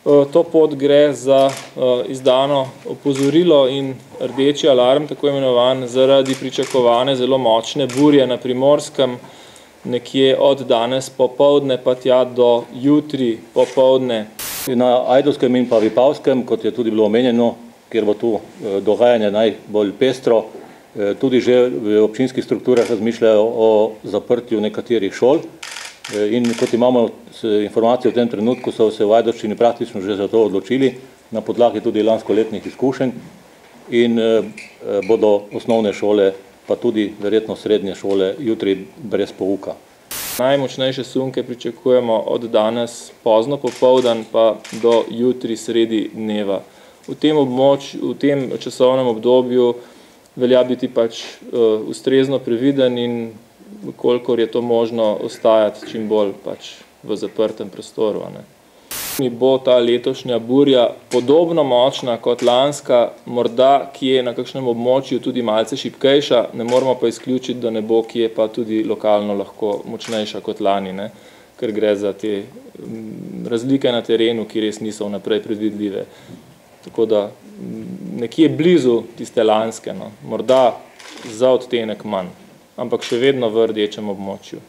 To pot gre za izdano opozorilo in rdeči alarm, tako imenovan, zaradi pričakovane zelo močne burje na Primorskem, nekje od danes popoldne pa tja do jutri popoldne. Na Ajdovskem in pa Vipavskem, kot je tudi bilo omenjeno, kjer bo tu dogajanje najbolj pestro, tudi že v občinskih strukturah razmišljajo o zaprtju nekaterih šol. In kot imamo informacije v tem trenutku, so se v Ajdovščini praktično že za to odločili, na podlagi tudi lanskoletnih izkušenj, in bodo osnovne šole, pa tudi verjetno srednje šole, jutri brez pouka. Najmočnejše sunke pričakujemo od danes pozno popoldan pa do jutri sredi dneva. V tem časovnem obdobju velja biti pač ustrezno previden in kolikor je to možno ostajati čim bolj pač v zaprtem prostoru. Bo ta letošnja burja podobno močna kot lanska, morda kje na kakšnem območju tudi malce šibkejša, ne moramo pa izključiti, da ne bo kje pa tudi lokalno lahko močnejša kot lani, ker gre za te razlike na terenu, ki res niso vnaprej predvidljive. Tako da nekje blizu tiste lanske, morda za odtenek manj, ampak še vedno v rdečem območju.